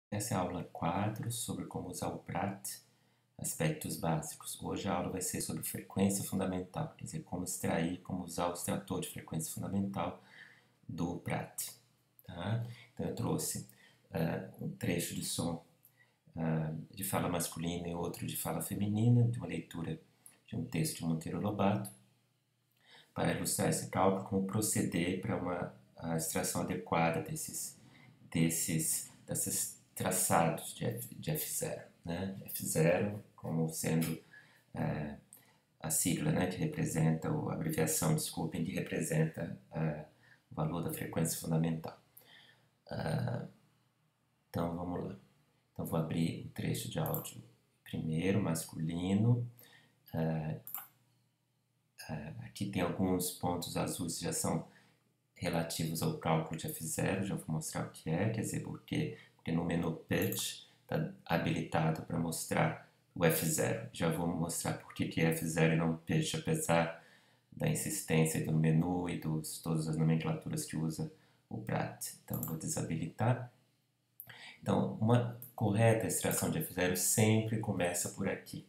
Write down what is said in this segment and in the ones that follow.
Essa é a aula 4 sobre como usar o PRAT, aspectos básicos. Hoje a aula vai ser sobre frequência fundamental, quer dizer, como extrair, como usar o extrator de frequência fundamental do PRAT. Tá? Então eu trouxe um trecho de som de fala masculina e outro de fala feminina, de uma leitura de um texto de Monteiro Lobato, para ilustrar esse cálculo, como proceder para uma extração adequada desses traçados de F0. Né? F0 como sendo a sigla, né, que representa, ou a abreviação, desculpem, que representa o valor da frequência fundamental. Então vamos lá. Então vou abrir o trecho de áudio primeiro, masculino. Aqui tem alguns pontos azuis que já são relativos ao cálculo de F0, já vou mostrar o que é, quer dizer, porque no menu Pitch está habilitado para mostrar o F0. Já vou mostrar por que é F0 e não Pitch, apesar da insistência do menu e todas as nomenclaturas que usa o PRAT. Então, vou desabilitar. Então, uma correta extração de F0 sempre começa por aqui.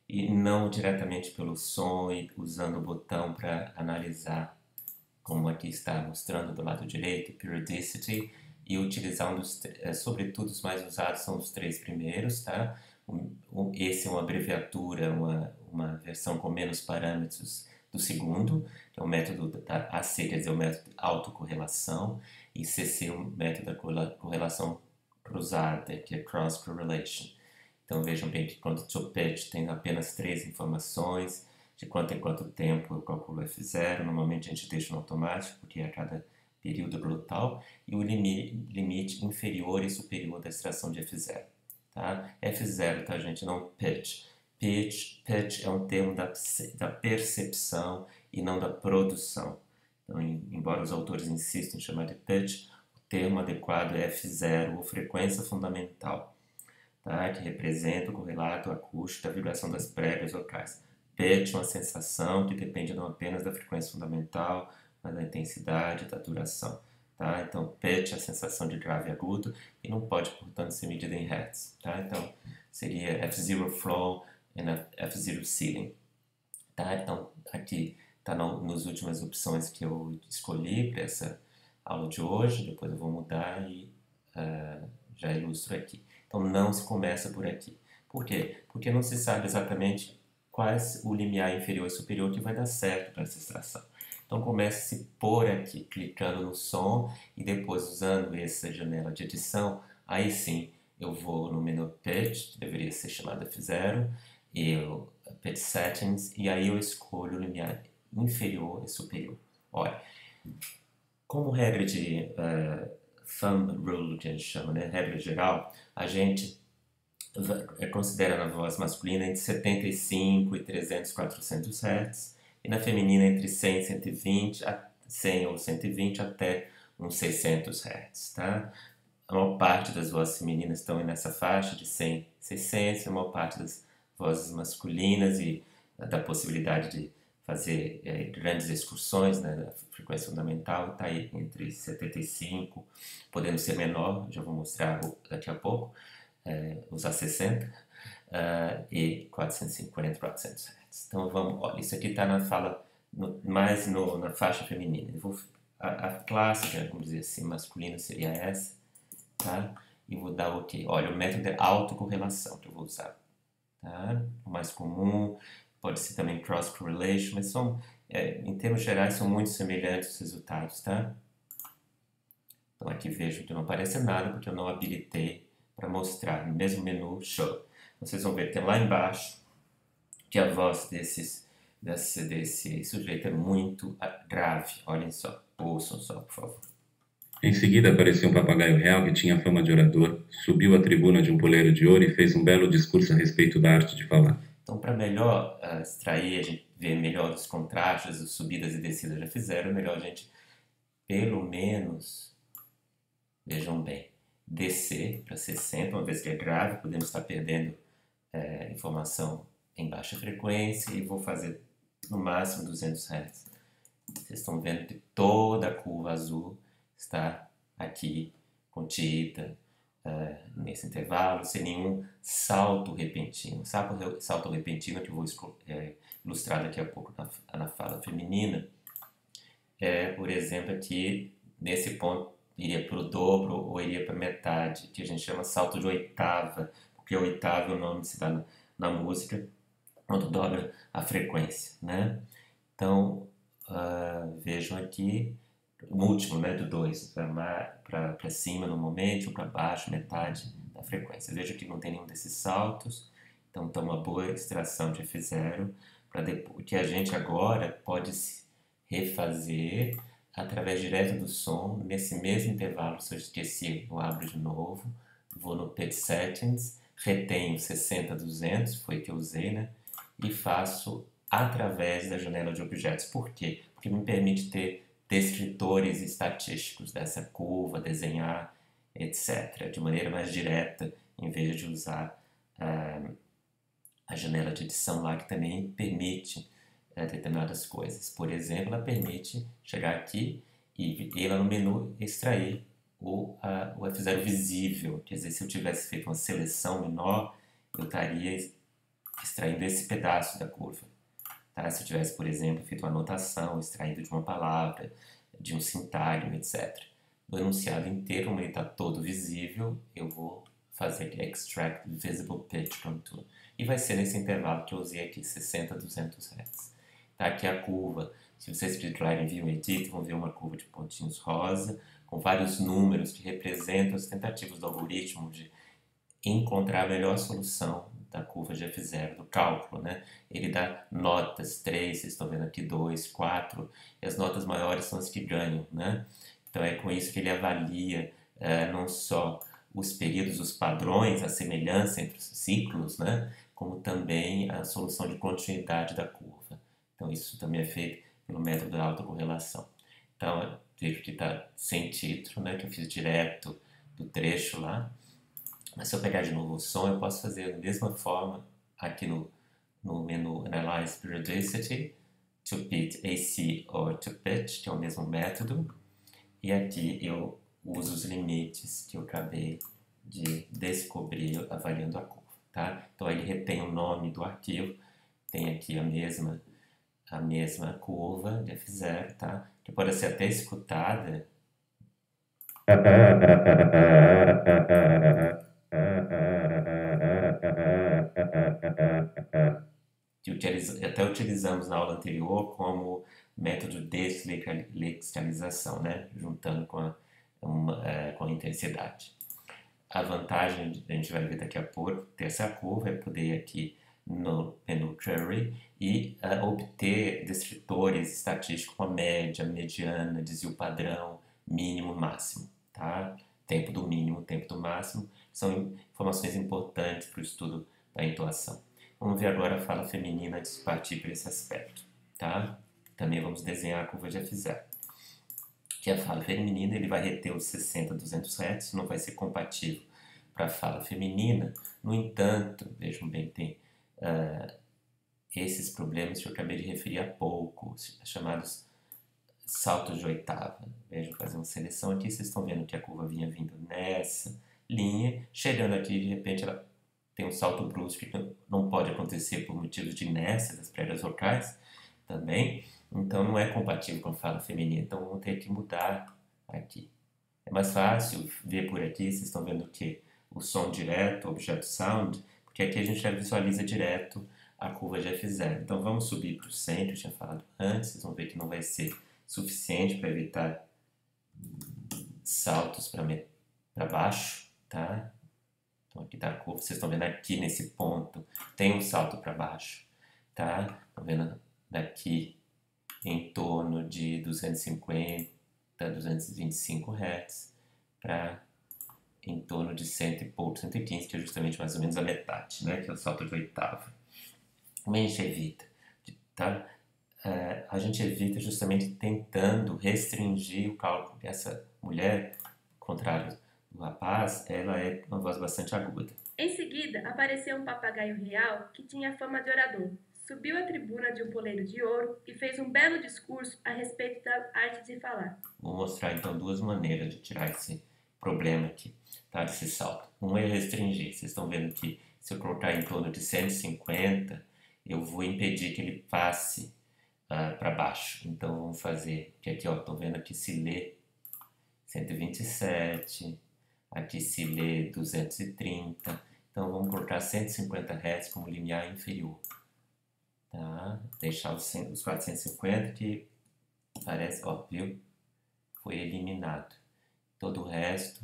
E não diretamente pelo som e usando o botão para analisar, como aqui está mostrando do lado direito, periodicity, e utilizar sobretudo os mais usados são os três primeiros, tá? Esse é uma abreviatura, uma versão com menos parâmetros do segundo, que é o método da AC, quer dizer, o método de autocorrelação, e CC, o método da correlação cruzada, que é cross correlation. Então vejam bem que quando o pitch tem apenas 3 informações, de quanto em quanto tempo eu calculo F0, normalmente a gente deixa no automático, porque é a cada período brutal, e o limite inferior e superior da extração de F0. Tá? F0, tá, gente? Não pitch. Pitch é um termo da percepção e não da produção. Então, embora os autores insistam em chamar de pitch, o termo adequado é F0, ou frequência fundamental, tá? Que representa o correlato acústico da vibração das pregas vocais. Pitch é uma sensação que depende não apenas da frequência fundamental, mas da intensidade e da duração. Tá? Então, pitch é a sensação de grave e agudo e não pode, portanto, ser medida em hertz. Tá? Então, seria F0 flow e F0 ceiling. Tá? Então, aqui está nas últimas opções que eu escolhi para essa aula de hoje. Depois eu vou mudar e já ilustro aqui. Então, não se começa por aqui. Por quê? Porque não se sabe exatamente quais o limiar inferior e superior que vai dar certo para essa extração. Então comece-se por aqui, clicando no som e depois usando essa janela de edição, aí sim eu vou no menu Pitch, que deveria ser chamado F0, e o Pitch Settings, e aí eu escolho o limiar inferior e superior. Olha, como regra de thumb rule, que a gente chama, né, regra geral, a gente considera na voz masculina entre 75 e 300, 400 Hz, e na feminina entre 100 e 120, 100 ou 120 até uns 600 Hz, tá? A maior parte das vozes femininas estão nessa faixa de 100 a 600, a maior parte das vozes masculinas e da possibilidade de fazer grandes excursões, né, da frequência fundamental está aí entre 75, podendo ser menor, já vou mostrar daqui a pouco, usar 60 e 440, 400 Hz. Então vamos, olha, isso aqui está na fala, mais na faixa feminina. A clássica, vamos dizer assim, masculina seria essa, tá? E vou dar OK. Olha, o método é autocorrelação que eu vou usar, tá? O mais comum, pode ser também cross correlation, mas em termos gerais são muito semelhantes os resultados, tá? Então aqui vejo que não aparece nada porque eu não habilitei para mostrar no mesmo menu Show. Vocês vão ver que tem lá embaixo que a voz desse sujeito é muito grave. Olhem só, ouçam só, por favor. Em seguida apareceu um papagaio real que tinha fama de orador, subiu à tribuna de um poleiro de ouro e fez um belo discurso a respeito da arte de falar. Então, para melhor extrair, a gente ver melhor os contrastes, as subidas e descidas já fizeram, é melhor a gente, pelo menos, vejam bem, descer para 60, uma vez que é grave, podemos estar perdendo informação em baixa frequência, e vou fazer no máximo 200 Hz. Vocês estão vendo que toda a curva azul está aqui contida, nesse intervalo, sem nenhum salto repentino. Salto repentino, que eu vou ilustrar daqui a pouco na fala feminina, por exemplo, aqui nesse ponto iria para o dobro ou iria para metade, que a gente chama salto de oitava, porque a oitava é o nome que se dá na música quando dobra a frequência, né? Então, vejam aqui o último, né, do 2, para cima no momento, para baixo, metade da frequência. Veja que não tem nenhum desses saltos, então está uma boa extração de F0, para depois que a gente agora pode refazer através direto do som, nesse mesmo intervalo. Se eu esqueci, eu abro de novo, vou no Pitch Settings, retenho 60-200, foi que eu usei, né? E faço através da janela de objetos. Por quê? Porque me permite ter descritores estatísticos dessa curva, desenhar, etc., de maneira mais direta, em vez de usar a janela de edição lá, que também permite determinadas coisas. Por exemplo, ela permite chegar aqui e ir lá no menu extrair o F0 visível. Quer dizer, se eu tivesse feito uma seleção menor, eu estaria extraindo esse pedaço da curva. Tá? Se eu tivesse, por exemplo, feito uma anotação, extraído de uma palavra, de um sintágma, etc. Do enunciado inteiro, como ele está todo visível, eu vou fazer aqui Extract Visible Pitch Contour. E vai ser nesse intervalo que eu usei aqui, 60-200 Hz. Tá aqui a curva. Se vocês clicarem em View Edit, vão ver uma curva de pontinhos rosa, com vários números que representam as tentativas do algoritmo de encontrar a melhor solução da curva de F0, do cálculo, né? Ele dá notas, 3, vocês estão vendo aqui, 2, 4, e as notas maiores são as que ganham, né? Então é com isso que ele avalia não só os períodos, os padrões, a semelhança entre os ciclos, né? Como também a solução de continuidade da curva. Então isso também é feito pelo método da autocorrelação. Então, vejo que está sem título, né? Que eu fiz direto do trecho lá. Mas se eu pegar de novo o som, eu posso fazer da mesma forma aqui no menu Analyze Periodicity, to pitch AC or to pitch, que é o mesmo método. E aqui eu uso os limites que eu acabei de descobrir avaliando a curva. Tá? Então ele retém o nome do arquivo, tem aqui a mesma curva de F0, tá? Que pode ser até escutada. Que até utilizamos na aula anterior como método de deslexicalização, né? Juntando com a intensidade. A vantagem, a gente vai ver daqui a pouco, ter essa curva é poder ir aqui no menu Query e obter descritores estatísticos com a média, mediana, desvio padrão, mínimo, máximo, tá? Tempo do mínimo, tempo do máximo, são informações importantes para o estudo da entoação. Vamos ver agora a fala feminina antes de partir para esse aspecto, tá? Também vamos desenhar a curva de F0. Que a fala feminina ele vai reter os 60-200 Hz, não vai ser compatível para a fala feminina. No entanto, vejam bem, tem esses problemas que eu acabei de referir há pouco, chamados saltos de oitava. Vejam, fazer uma seleção aqui, vocês estão vendo que a curva vinha vindo nessa linha, chegando aqui, de repente ela tem um salto brusco que não pode acontecer por motivos de inércia das pregas vocais também, então não é compatível com a fala feminina, então vamos ter que mudar aqui. É mais fácil ver por aqui, vocês estão vendo que o som direto, objeto sound, porque aqui a gente já visualiza direto a curva de F0. Então vamos subir para o centro, eu tinha falado antes, vocês vão ver que não vai ser suficiente para evitar saltos para baixo, tá? Então aqui está a curva, vocês estão vendo aqui nesse ponto, tem um salto para baixo, tá? Estão vendo daqui em torno de 250, 225 Hz para em torno de 100 e pouco, 115, que é justamente mais ou menos a metade, né? Que é o salto de oitava. Como a gente evita? Tá? A gente evita justamente tentando restringir o cálculo. Essa mulher, ao contrário do rapaz, ela é uma voz bastante aguda. Em seguida, apareceu um papagaio real que tinha fama de orador. Subiu à tribuna de um poleiro de ouro e fez um belo discurso a respeito da arte de falar. Vou mostrar então duas maneiras de tirar esse problema aqui. tá, desse salto. Um é restringir. Vocês estão vendo que se eu colocar em torno de 150, eu vou impedir que ele passe para baixo. Então vamos fazer, que aqui, ó, estão vendo aqui se lê 127, aqui se lê 230. Então vamos colocar 150 Hz como limiar inferior. Tá? Deixar os 450 que parece, ó, viu? Foi eliminado. Todo o resto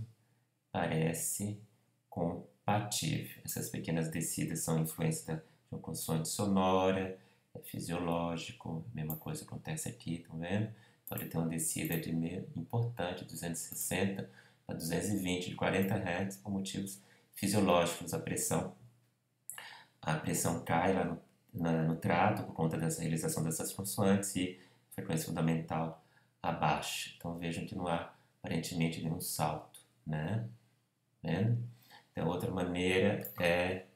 parece compatível. Essas pequenas descidas são influência de uma consoante sonora, é fisiológico, a mesma coisa acontece aqui, estão vendo? Pode ter uma descida de meio importante, 260 a 220 de 40 Hz por motivos fisiológicos. A pressão cai lá no trato por conta dessa realização dessas consoantes e a frequência fundamental abaixa. Então vejam que não há aparentemente nenhum salto, né? Vendo? Então outra maneira é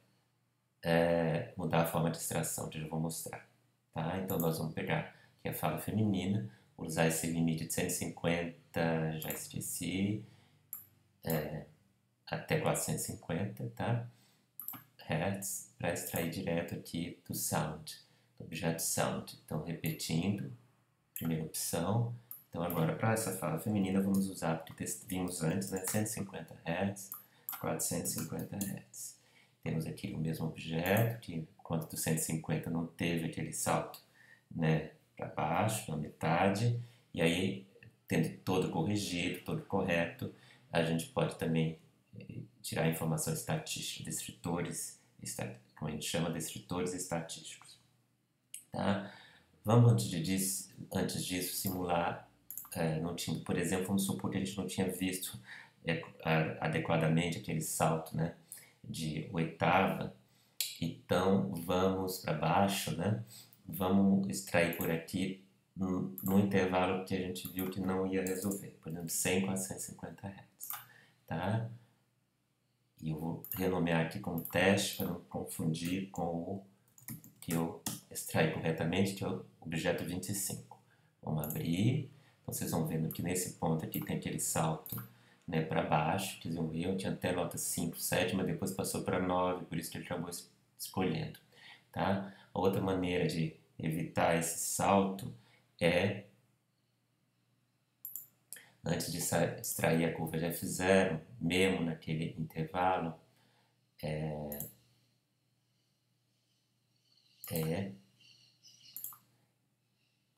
mudar a forma de extração, que eu já vou mostrar. Tá? Então nós vamos pegar aqui a fala feminina, vou usar esse limite de 150, já esqueci, até 450, tá? Hertz, para extrair direto aqui do sound, do objeto sound. Então repetindo, primeira opção. Então agora para essa fala feminina vamos usar, porque vimos antes, né, 150 Hz, 450 Hz. Temos aqui o mesmo objeto, que enquanto do 150 não teve aquele salto, né, para baixo, na metade, e aí, tendo todo corrigido, todo correto, a gente pode também tirar a informação estatística, descritores, como a gente chama, descritores estatísticos. Tá? Vamos, antes disso, simular, por exemplo, vamos supor que a gente não tinha visto adequadamente aquele salto, né, de oitava, então vamos para baixo, né? Vamos extrair por aqui no intervalo que a gente viu que não ia resolver, por exemplo, 100 a 150 Hz, tá? E eu vou renomear aqui como teste para não confundir com o que eu extraí corretamente, que é o objeto 25. Vamos abrir, então vocês vão vendo que nesse ponto aqui tem aquele salto, né, para baixo, que eu tinha até nota 5, 7, mas depois passou para 9, por isso que ele acabou escolhendo. Tá? A outra maneira de evitar esse salto é, antes de extrair a curva de F0, mesmo naquele intervalo,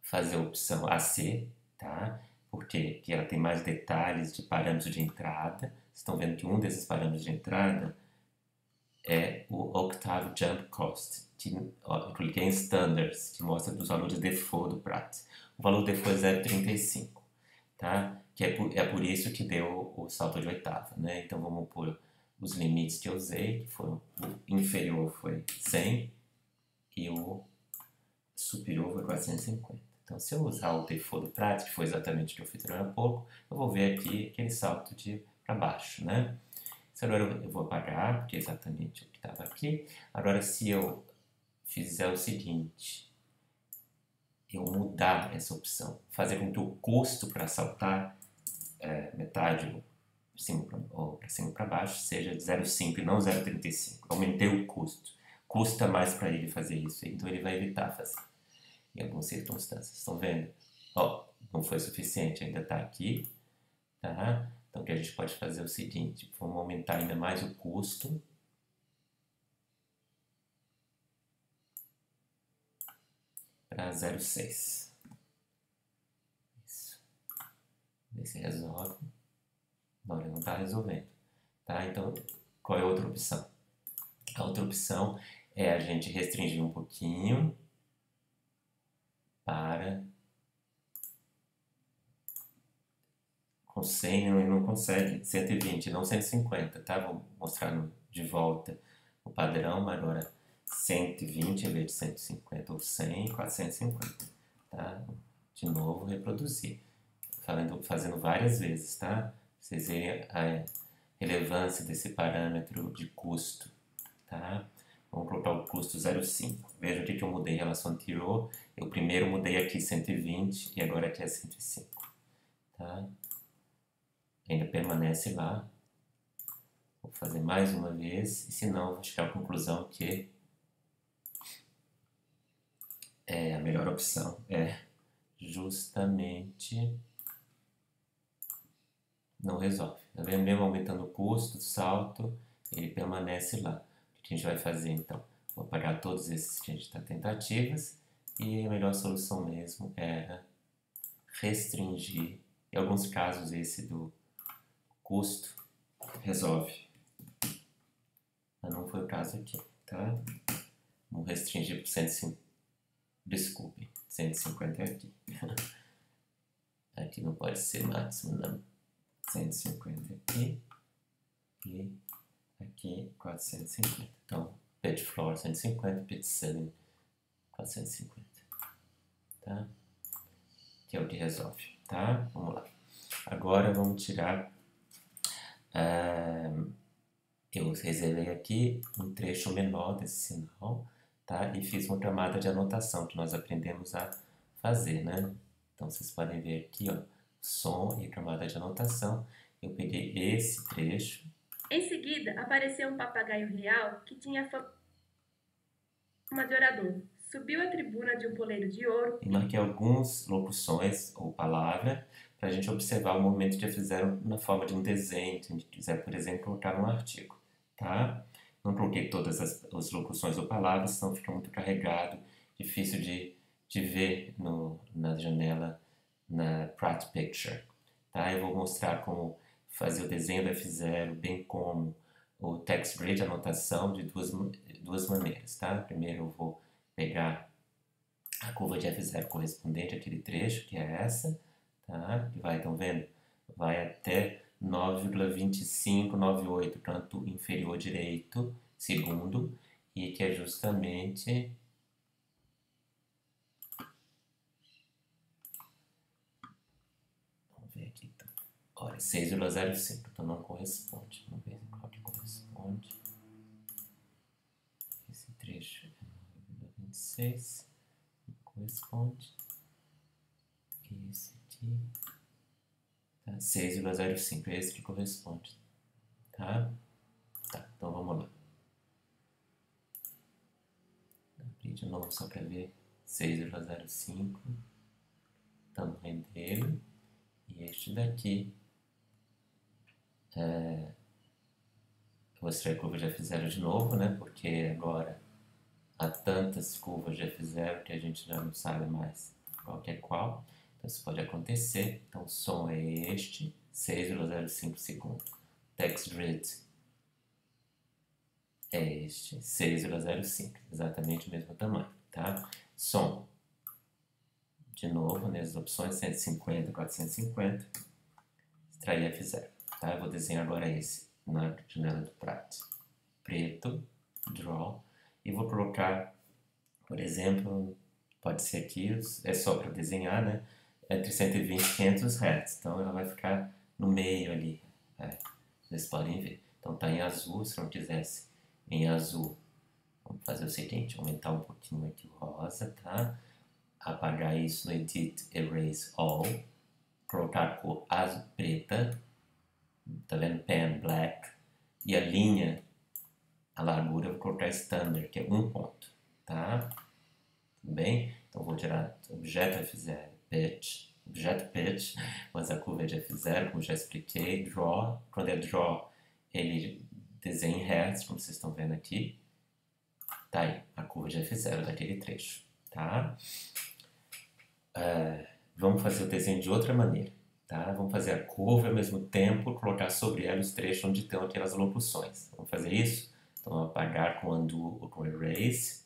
fazer a opção AC, tá? Porque ela tem mais detalhes de parâmetros de entrada. Vocês estão vendo que um desses parâmetros de entrada é o Octave Jump Cost. Eu cliquei em Standards, que mostra os valores de default do Pratt. O valor de default é 0,35, tá? Que é por isso que deu o salto de oitava, né? Então vamos pôr os limites que eu usei, que foram, o inferior foi 100 e o superior foi 450. Então, se eu usar o default do Pratt, que foi exatamente o que eu fiz agora há pouco, eu vou ver aqui aquele salto para baixo, né? Isso agora eu vou apagar, porque é exatamente o que estava aqui. Agora, se eu fizer o seguinte, eu mudar essa opção, fazer com que o custo para saltar metade ou para cima para baixo seja de 0,5 e não 0,35. Aumentei o custo. Custa mais para ele fazer isso, então ele vai evitar fazer. Em algumas circunstâncias, estão vendo? Ó, não foi suficiente, ainda está aqui, tá? Então, o que a gente pode fazer é o seguinte, vamos aumentar ainda mais o custo. Para 0,6. Isso. Ver se resolve. Não, ele não está resolvendo. Tá? Então, qual é a outra opção? A outra opção é a gente restringir um pouquinho para com 100 ele não consegue, 120, não 150, tá? Vou mostrar de volta o padrão, agora 120 em vez de 150 ou 100, 450, tá? De novo, reproduzir, fazendo várias vezes, tá? Vocês verem a relevância desse parâmetro de custo, tá? Vamos colocar o custo 0,5. Veja o que eu mudei em relação ao anterior. Eu primeiro mudei aqui 120 e agora aqui é 105. Tá? Ainda permanece lá. Vou fazer mais uma vez, e se não, vou chegar à conclusão que a melhor opção é justamente não resolve. Tá vendo? Mesmo aumentando o custo, o salto, ele permanece lá. O que a gente vai fazer então? Vou apagar todos esses que a gente está tentativas, e a melhor solução mesmo era restringir. Em alguns casos esse do custo resolve, mas não foi o caso aqui, tá? Vamos restringir para 150. Desculpem, 150 aqui. Aqui não pode ser máximo, não. 150 aqui e aqui 450. Então, pitch floor 150, pitch ceiling 450, tá? Que é o que resolve, tá? Vamos lá. Agora vamos tirar. Eu reservei aqui um trecho menor desse sinal, tá? E fiz uma camada de anotação que nós aprendemos a fazer, né? Então vocês podem ver aqui, ó, som e camada de anotação. Eu peguei esse trecho. Em seguida, apareceu um papagaio real que tinha fama de orador. Subiu a tribuna de um poleiro de ouro. E marquei algumas locuções ou palavras para a gente observar o movimento que já fizeram na forma de um desenho, se a gente quiser, por exemplo, colocar num artigo, tá? Não coloquei todas as locuções ou palavras, senão fica muito carregado, difícil de ver na janela, na Pratt Picture, tá? Eu vou mostrar como fazer o desenho do F0, bem como o text grid, anotação, de duas maneiras, tá? Primeiro eu vou pegar a curva de F0 correspondente àquele trecho, que é essa, tá? Que vai, estão vendo? Vai até 9,2598, canto inferior direito, segundo, e que é justamente vamos ver aqui, então. Olha, 6,05, então não corresponde. Vamos ver qual que corresponde. Esse trecho é 9,26, não corresponde. Esse aqui tá 6,05, é esse que corresponde, tá? Tá, então vamos lá. Abrir de novo só para ver 6,05, tamanho dele. E este daqui, eu mostrei a curva de F0 de novo, né? Porque agora há tantas curvas de F0 que a gente já não sabe mais qual que é qual. Então isso pode acontecer. Então o som é este, 6,05 segundo. Text grid é este, 6,05, exatamente o mesmo tamanho, tá? Som, de novo, nessas opções 150, 450, extrair F0, tá? Eu vou desenhar agora esse na janela do Pratt. Preto, draw, e vou colocar, por exemplo, pode ser aqui, é só para desenhar, né? Entre 120 e 500 Hz, então ela vai ficar no meio ali, vocês podem ver. Então tá em azul, se não quisesse em azul, vamos fazer o seguinte, aumentar um pouquinho aqui o rosa, tá? Apagar isso no Edit, Erase All, colocar a cor azul preta, tá vendo? Pen Black, e a linha, a largura, eu vou colocar Standard, que é 1 ponto, tá? Tudo bem? Então vou tirar objeto F0, Pitch, objeto Pitch, mas a curva é de F0, como já expliquei, Draw, quando é Draw, ele desenha em Hertz, como vocês estão vendo aqui, tá aí, a curva de F0 daquele trecho, tá? Vamos fazer o desenho de outra maneira, tá? Vamos fazer a curva e ao mesmo tempo colocar sobre ela os trechos onde estão aquelas locuções. Vamos fazer isso? Então, vou apagar com Undo ou com Erase.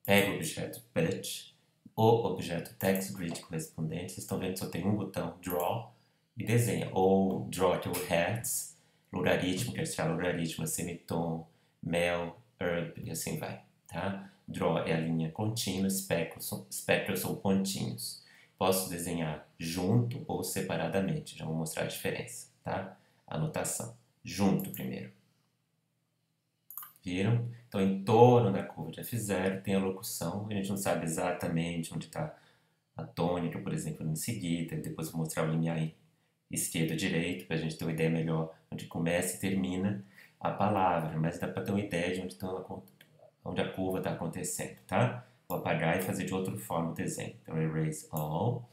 Pega o objeto Pitch, o objeto Text Grid correspondente. Vocês estão vendo que só tem um botão Draw e desenha. Ou Draw que é o Hertz, logaritmo, que é tirar logaritmo, semitom, mel, herb e assim vai, tá? Draw é a linha contínua, spectral são pontinhos. Posso desenhar junto ou separadamente, já vou mostrar a diferença, tá? Anotação, junto primeiro. Viram? Então, em torno da curva de F0 tem a locução, a gente não sabe exatamente onde está a tônica, por exemplo, em seguida, depois vou mostrar o limiar esquerdo-direito, para a gente ter uma ideia melhor onde começa e termina a palavra, mas dá para ter uma ideia de onde a curva está acontecendo, tá? Vou apagar e fazer de outra forma o desenho. Então, erase all,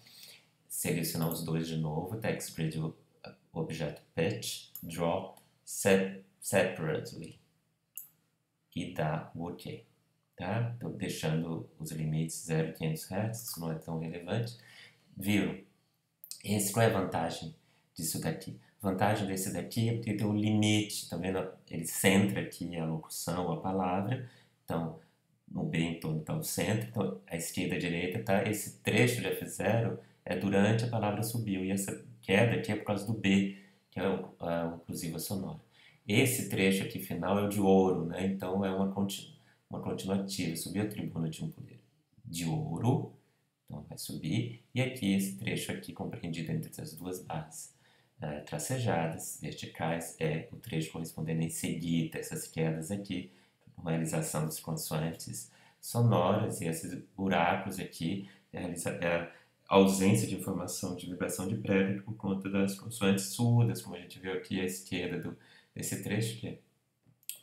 selecionar os dois de novo, text grid, o objeto pitch, draw separately e dá o OK, tá? Então, deixando os limites 0 e 500 Hz, isso não é tão relevante. Viram? Qual é a vantagem disso daqui? A vantagem desse daqui é porque tem um limite, tá vendo? Ele centra aqui a locução, a palavra, então no B em torno está o centro, então a esquerda e a direita, tá? Esse trecho de F0 é durante a palavra subiu, e essa queda aqui é por causa do B, que é a oclusiva sonora. Esse trecho aqui final é o de ouro, né? Então é uma continuativa, subiu a tribuna de um poleiro de ouro, então vai subir, e aqui esse trecho aqui compreendido entre as duas barras tracejadas, verticais, é o trecho correspondendo em seguida, essas quedas aqui, realização das consoantes sonoras, e esses buracos aqui, a ausência de informação de vibração de prédio por conta das consoantes surdas, como a gente viu aqui à esquerda desse trecho, que é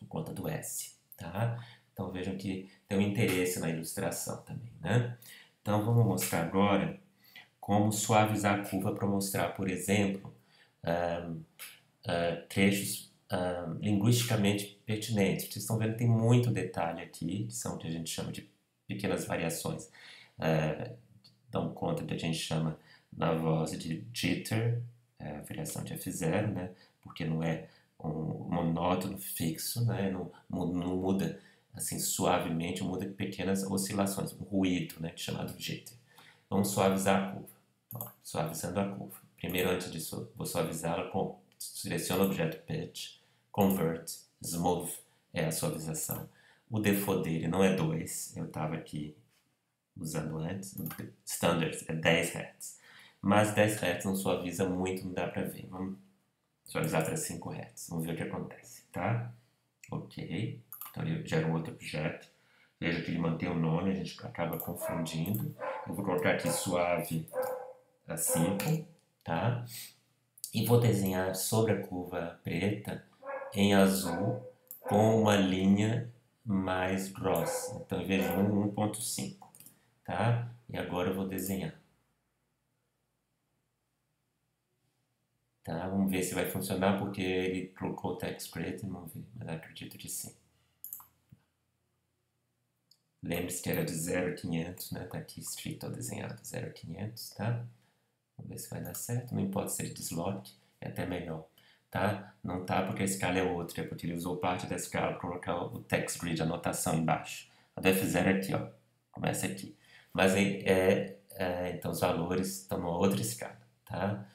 por conta do S, tá? Então vejam que tem um interesse na ilustração também, né? Então vamos mostrar agora como suavizar a curva para mostrar, por exemplo, trechos linguisticamente pertinentes. Vocês estão vendo que tem muito detalhe aqui, que são o que a gente chama de pequenas variações. Dão conta do que a gente chama na voz de jitter, variação de F0, né? Porque não é um monótono fixo, né? Não muda assim suavemente, muda pequenas oscilações, um ruído, né? Chamado jitter. Vamos suavizar a curva. Ó, suavizando a curva. Primeiro, antes disso, vou suavizá-la com seleciona o objeto pitch, convert, smooth é a suavização. O default dele não é 2, eu estava aqui usando antes, o standard é 10 Hz. Mas 10 Hz não suaviza muito, não dá para ver. Vamos suavizar para 5 Hz, vamos ver o que acontece, tá? Ok, então ele gera um outro objeto. Veja que ele mantém o nome, a gente acaba confundindo. Eu vou colocar aqui suave a 5, tá? E vou desenhar sobre a curva preta em azul com uma linha mais grossa. Então eu vejo 1.5, tá? E agora eu vou desenhar. Tá? Vamos ver se vai funcionar, porque ele colocou o text preto, vamos ver, mas acredito que sim. Lembre-se que era de 0 a 500, né? Tá aqui escrito, desenhado 0 a 500, tá? Vamos ver se vai dar certo. Não importa se ele desloque, é até melhor, tá? Não tá porque a escala é outra, é porque ele usou parte da escala para colocar o text grid, a anotação embaixo. A do F0 é aqui, ó. Começa aqui. Mas então os valores estão numa outra escala, tá?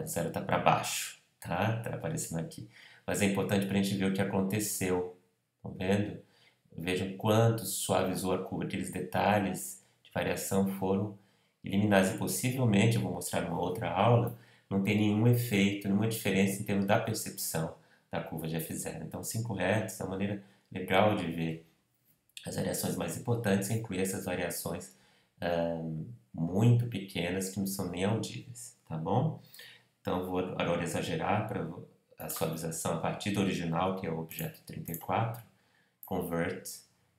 0 está para baixo, tá? Tá aparecendo aqui. Mas é importante para a gente ver o que aconteceu. Estão vendo? Vejam quanto suavizou a curva. Aqueles detalhes de variação foram eliminados. E possivelmente, eu vou mostrar numa outra aula, não tem nenhum efeito, nenhuma diferença em termos da percepção da curva de F0. Então, 5 Hz é uma maneira legal de ver as variações mais importantes, incluir essas variações muito pequenas que não são nem audíveis, tá bom? Então, vou agora exagerar para a suavização a partir do original, que é o objeto 34, convert,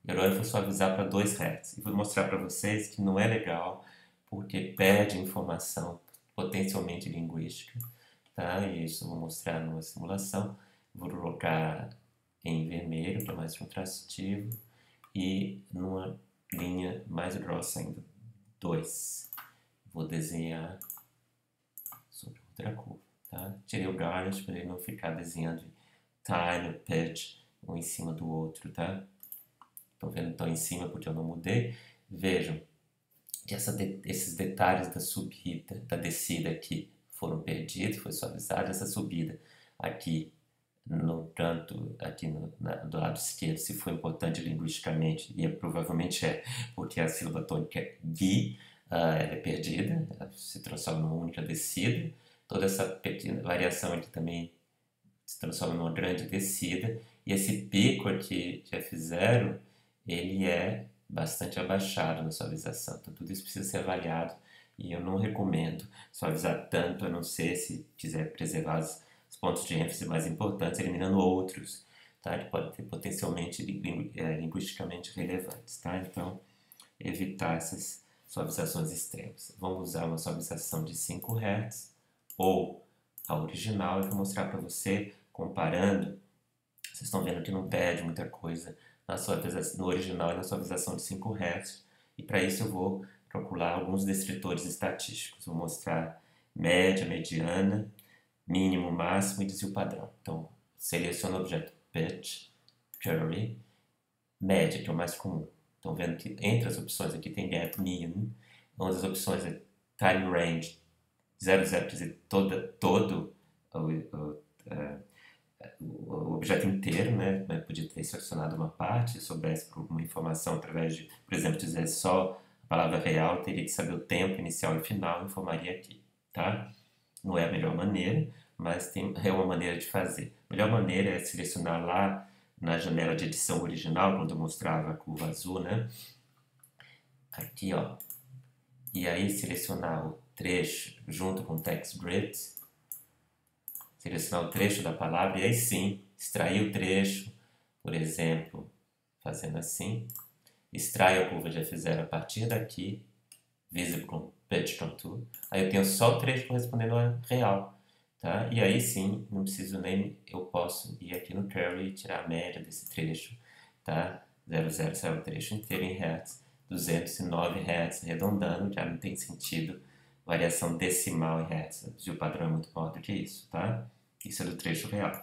e agora eu vou suavizar para 2 Hz. E vou mostrar para vocês que não é legal, porque perde informação potencialmente linguística, tá? E isso eu vou mostrar numa simulação. Vou colocar em vermelho, para mais contrastivo, e numa linha mais grossa ainda, 2. Vou desenhar sobre outra curva, tá? Tirei o garnish para ele não ficar desenhando time, pitch, um em cima do outro, tá? Estão vendo? Estão em cima porque eu não mudei. Vejam que esses detalhes da subida, da descida aqui foram perdidos, foi suavizada. Essa subida aqui no canto, aqui do lado esquerdo, se for importante linguisticamente, e provavelmente é, porque a sílaba tônica é gi, ela é perdida, ela se transforma numa única descida. Toda essa pequena variação aqui também se transforma numa grande descida. E esse pico aqui de F0, ele é bastante abaixado na suavização. Então tudo isso precisa ser avaliado E eu não recomendo suavizar tanto, a não ser se quiser preservar os pontos de ênfase mais importantes, eliminando outros, tá? Que podem ter potencialmente linguisticamente relevantes, tá? Então, evitar essas suavizações extremas. Vamos usar uma suavização de 5 Hz ou a original. Eu vou mostrar para você, comparando. Vocês estão vendo que não perde muita coisa no original e na suavização de 5 Hz. E para isso eu vou calcular alguns descritores estatísticos. Vou mostrar média, mediana, mínimo, máximo e desvio padrão. Então, seleciono o objeto pitch, curly, média, que é o mais comum. Estão vendo que entre as opções aqui tem gap mean, onde as opções é time range 00, quer dizer, todo o objeto inteiro, né? Eu podia ter selecionado uma parte, se soubesse por alguma informação através de, por exemplo, dizer só a palavra real, teria que saber o tempo inicial e final, informaria aqui, tá? Não é a melhor maneira, mas é uma maneira de fazer. A melhor maneira é selecionar lá na janela de edição original, quando eu mostrava a curva azul, né? Aqui, ó. E aí selecionar o trecho junto com o text grid, selecionar o trecho da palavra e aí sim, extrair o trecho, por exemplo, fazendo assim. Extraio a curva de F0 a partir daqui, visible pitch contour. Aí eu tenho só o trecho correspondendo ao real. Tá? E aí sim, não preciso nem, eu posso ir aqui no curly e tirar a média desse trecho, tá? 00 sai o trecho inteiro em Hz, 209 Hz, arredondando, já não tem sentido variação decimal em Hz, o padrão é muito maior do que isso, tá? Isso é do trecho real,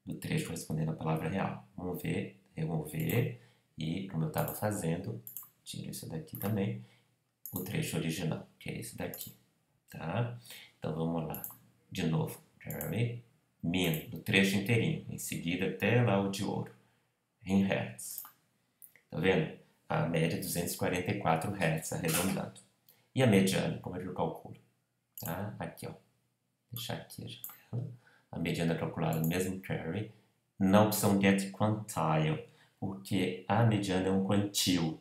do trecho correspondendo à palavra real. Vamos ver, remover, e como eu estava fazendo, tiro isso daqui também, o trecho original, que é esse daqui, tá? Então vamos lá. De novo, curly, min, do trecho inteirinho, em seguida até lá o de ouro, em Hz. Tá vendo? A média é 244 Hz, arredondado. E a mediana, como é que eu calculo? Tá? Aqui, ó. Deixar aqui a janela. A mediana é calculada no mesmo curly, na opção Get Quantile, porque a mediana é um quantile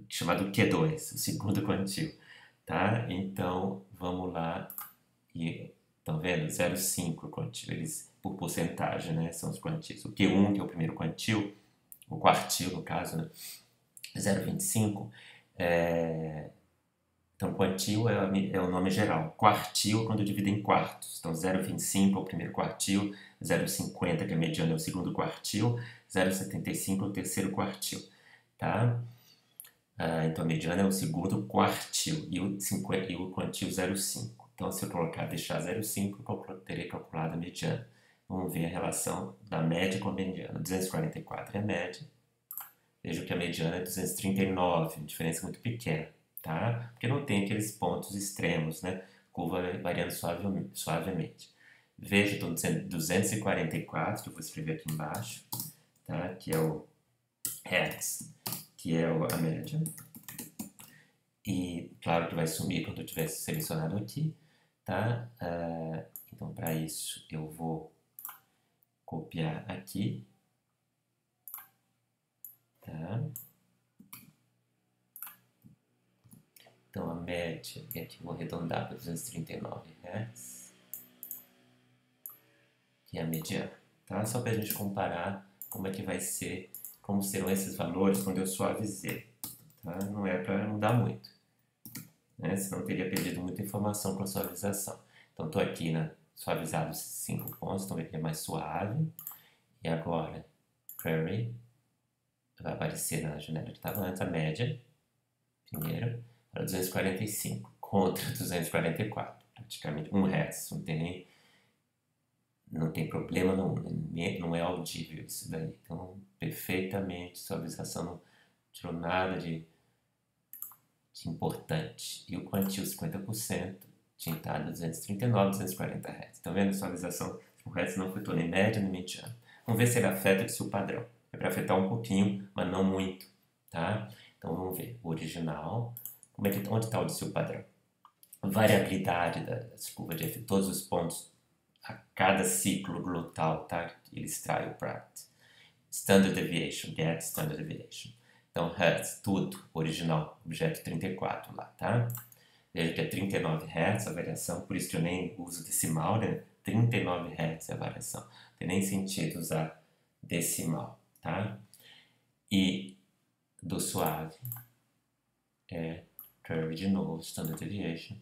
chamado Q2, o segundo quantile. Tá? Então, vamos lá. E estão vendo? 0,5 quantile, eles por porcentagem, né? São os quantis. O Q1, que é o primeiro quantil, o quartil, no caso, né? 0,25. Então, quantil é o nome geral. Quartil, quando divide em quartos. Então, 0,25 é o primeiro quartil, 0,50, que é a mediana, é o segundo quartil, 0,75 é o terceiro quartil. Tá? Então a mediana é o segundo quartil e o quantil 0,5. Então se eu deixar 0,5, eu terei calculado a mediana. Vamos ver a relação da média com a mediana. 244 é a média. Veja que a mediana é 239, uma diferença muito pequena, tá? Porque não tem aqueles pontos extremos, né? Curva variando suavemente. Veja, estou dizendo 244, que eu vou escrever aqui embaixo, tá? Que é o Hz, que é a média, e claro que vai sumir quando eu tiver selecionado aqui, tá? Então, para isso, eu vou copiar aqui, tá? Então, a média, e aqui vou arredondar para 239 Hz, que é a mediana, tá? Só para a gente comparar como é que vai ser, como serão esses valores quando eu suavizei, tá? Não é para mudar muito, né? Senão eu teria perdido muita informação com a suavização. Então, estou aqui suavizado 5 pontos, então ele é mais suave. E agora, curly, vai aparecer na janela que estava antes, a média, primeiro, para 245, contra 244, praticamente 1 Hz, não tem problema, não é audível isso daí. Então, perfeitamente, suavização, não tirou nada de importante. E o quantil 50% tinha estado 239, 240 Hz. Estão vendo? A suavização por Hz não afetou nem média nem mediana. Vamos ver se ele afeta o seu padrão. É para afetar um pouquinho, mas não muito, tá? Então, vamos ver. O original, onde está o seu padrão? A variabilidade das curvas de F, todos os pontos a cada ciclo glotal, tá? Ele extrai o Pratt. Standard deviation, get standard deviation. Então, Hz, tudo, original, objeto 34 lá, tá? Veja que é 39 Hz a variação, por isso que eu nem uso decimal, né? 39 Hz é a variação. Não tem nem sentido usar decimal, tá? E do suave é curve de novo, standard deviation,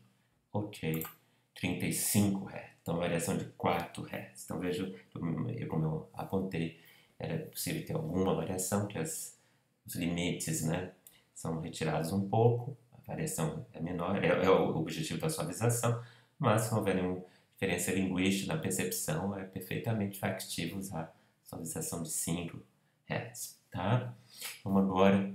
ok, 35 Hz. Então, variação de 4 Hz. Então, veja, como eu apontei, era possível ter alguma variação, que os limites, né, são retirados um pouco, a variação é menor, é o objetivo da suavização, mas se não houver nenhuma diferença linguística na percepção, é perfeitamente factível usar suavização de 5 Hz, tá? Vamos agora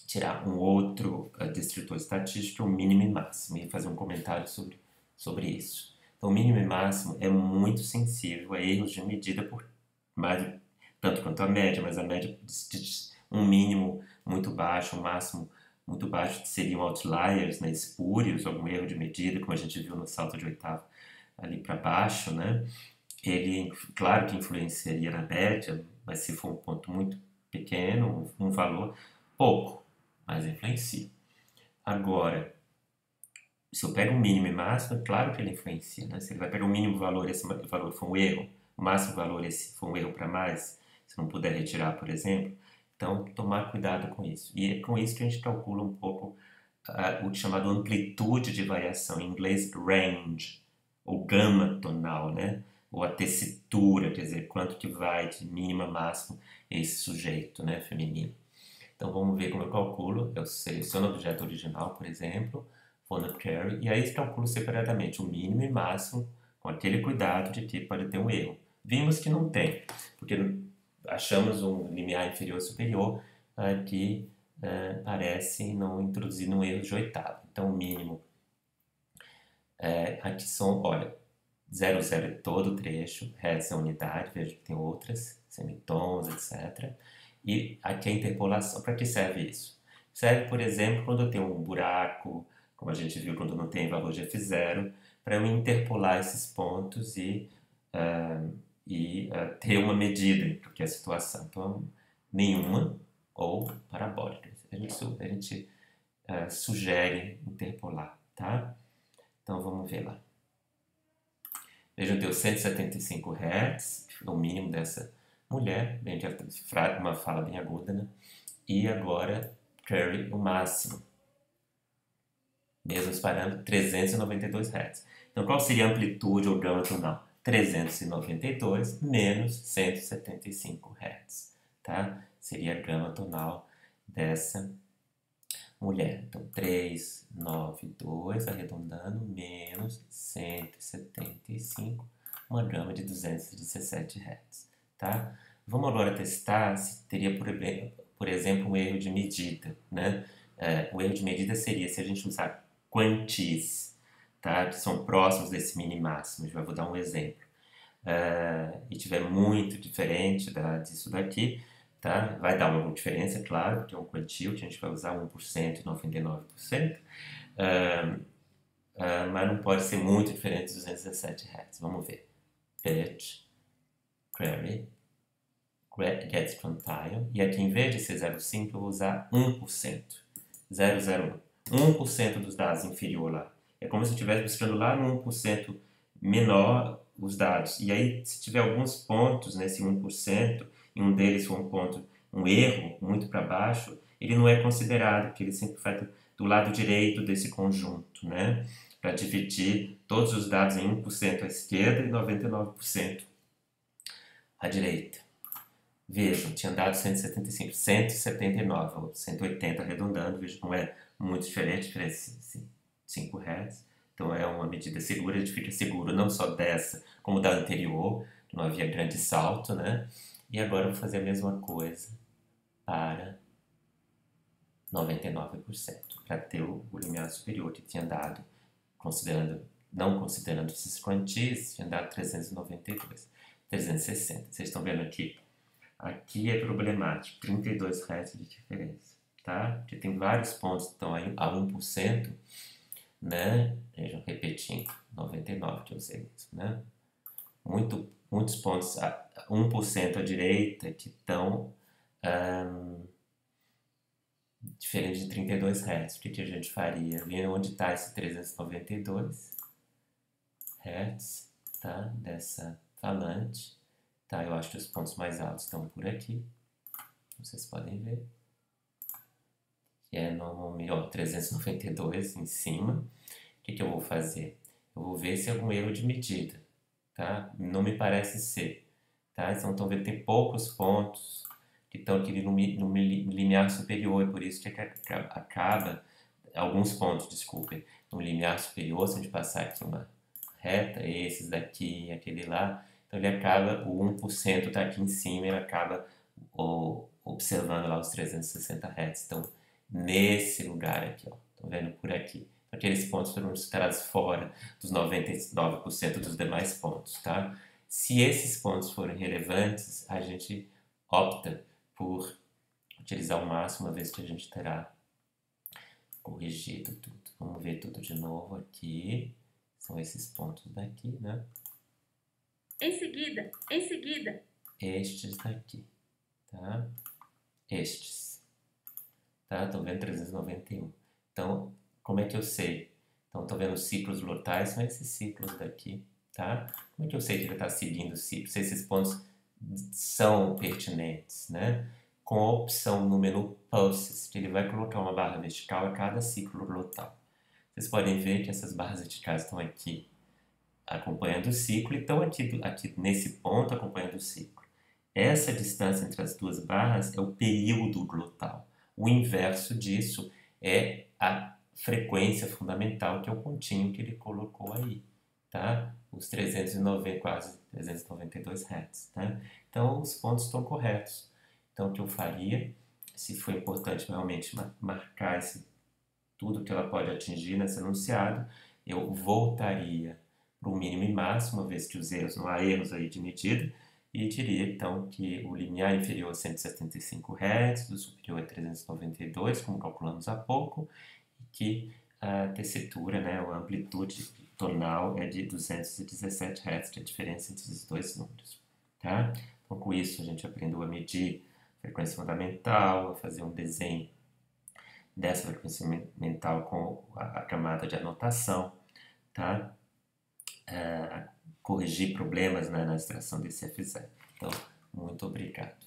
tirar um outro descritor estatístico, o mínimo e máximo, e fazer um comentário sobre isso. Então, o mínimo e máximo é muito sensível a erros de medida por mais, tanto quanto a média, mas a média um mínimo muito baixo, um máximo muito baixo seriam outliers, né, espúrios, algum erro de medida, como a gente viu no salto de oitavo ali para baixo, né? Ele, claro que influenciaria na média, mas se for um ponto muito pequeno, um valor pouco, mas influencia. Agora, se eu pego o mínimo e máximo, é claro que ele influencia, né? Se ele vai pegar o mínimo valor, esse valor for um erro, o máximo valor, esse for um erro para mais, se não puder retirar, por exemplo, então tomar cuidado com isso. E é com isso que a gente calcula um pouco o chamado amplitude de variação, em inglês range, ou gama tonal, né? Ou a tessitura, quer dizer, quanto que vai de mínimo a máximo esse sujeito, né, feminino. Então vamos ver como eu calculo. Eu seleciono o objeto original, por exemplo, vou no query, e aí calculo separadamente o mínimo e máximo, com aquele cuidado de que pode ter um erro. Vimos que não tem, porque achamos um limiar inferior superior que parece não introduzir um erro de oitavo. Então o mínimo aqui são, olha, 0, 0 é todo o trecho, Hz é unidade, veja que tem outras, semitons, etc. E aqui a interpolação, para que serve isso? Serve, por exemplo, quando eu tenho um buraco, como a gente viu quando não tem valor de F0, para eu interpolar esses pontos e ter uma medida do que é a situação. Então, nenhuma ou parabólica. A gente sugere interpolar, tá? Então, vamos ver lá. Vejam, deu 175 Hz, que foi o mínimo dessa mulher, bem que uma fala bem aguda, né? E agora, curry, o máximo. Mesmos parâmetros, 392 Hz. Então, qual seria a amplitude ou gama tonal? 392 menos 175 Hz, tá? Seria a gama tonal dessa mulher. Então, 392, arredondando, menos 175, uma gama de 217 Hz, tá? Vamos agora testar se teria, por exemplo, um erro de medida, né? O erro de medida seria se a gente usar quantis, tá? Que são próximos desse mini máximo. Eu vou dar um exemplo. E tiver muito diferente disso daqui, tá? Vai dar uma diferença, claro, porque é um quantile que a gente vai usar 1% e 99%, mas não pode ser muito diferente dos 217 Hz. Vamos ver. Pitch, query, get quantile, e aqui em vez de ser 0,5 eu vou usar 1%, 0,01. 1% dos dados inferior lá. É como se eu estivesse buscando lá no 1% menor os dados. E aí, se tiver alguns pontos nesse 1%, e um deles for um erro muito para baixo, ele não é considerado, porque ele sempre vai do lado direito desse conjunto, né? Para dividir todos os dados em 1% à esquerda e 99% à direita. Vejam, tinha dado 175, 179, ou 180 arredondando, veja, não é muito diferente, 5 Hz. Então é uma medida segura, a gente fica seguro não só dessa, como da anterior, que não havia grande salto, né? E agora eu vou fazer a mesma coisa para 99%, para ter o limiar superior que tinha dado, não considerando esses quantis, tinha dado 392, 360. Vocês estão vendo aqui? Aqui é problemático, 32 Hz de diferença, tá? Porque tem vários pontos que estão aí a 1%, né? Vejam, repetindo, 99 que eu usei isso, né? Muitos pontos, 1% à direita, que estão diferente de 32 Hz. O que a gente faria? Vendo onde está esse 392 Hz, tá? Dessa falante. Tá? Eu acho que os pontos mais altos estão por aqui. Vocês podem ver. Que é normalmente, ó, 392 em cima. O que eu vou fazer? Eu vou ver se é algum erro de medida, tá? Não me parece ser, tá? Então, estão vendo que tem poucos pontos que estão aqui no limiar superior, e por isso que acaba, alguns pontos, desculpem, no limiar superior, se a gente passar aqui uma reta, esses daqui, aquele lá, então ele acaba, o 1% está aqui em cima, ele acaba observando lá os 360 Hz. Então, nesse lugar aqui, ó, estão vendo por aqui. Aqueles pontos foram considerados fora dos 99% dos demais pontos, tá? Se esses pontos forem relevantes, a gente opta por utilizar o máximo, uma vez que a gente terá corrigido tudo. Vamos ver tudo de novo aqui. São esses pontos daqui, né? Em seguida, estes daqui, tá? Estes, tá? Estão vendo 391. Então, como é que eu sei? Então, estou vendo os ciclos lotais, são esses ciclos daqui, tá? Como é que eu sei que ele está seguindo os ciclos? Se esses pontos são pertinentes, né? Com a opção no menu Pulses, que ele vai colocar uma barra vertical a cada ciclo lotal. Vocês podem ver que essas barras verticais estão aqui acompanhando o ciclo e estão aqui nesse ponto acompanhando o ciclo. Essa distância entre as duas barras é o período glotal. O inverso disso é a frequência fundamental, que é o pontinho que ele colocou aí, tá? Os 390, quase 392 Hz, tá? Então, os pontos estão corretos. Então, o que eu faria, se for importante realmente marcar tudo que ela pode atingir nesse enunciado, eu voltaria para o mínimo e máximo, uma vez que os erros, não há erros aí de medida, e diria então que o limiar inferior a 175 Hz, o superior a 392, como calculamos há pouco, e que a tessitura, né, a amplitude tonal é de 217 Hz, que é a diferença entre os dois números. Tá? Então, com isso, a gente aprendeu a medir a frequência fundamental, a fazer um desenho dessa frequência fundamental com a camada de anotação, tá? A corrigir problemas, né, na extração desse F0. Então, muito obrigado.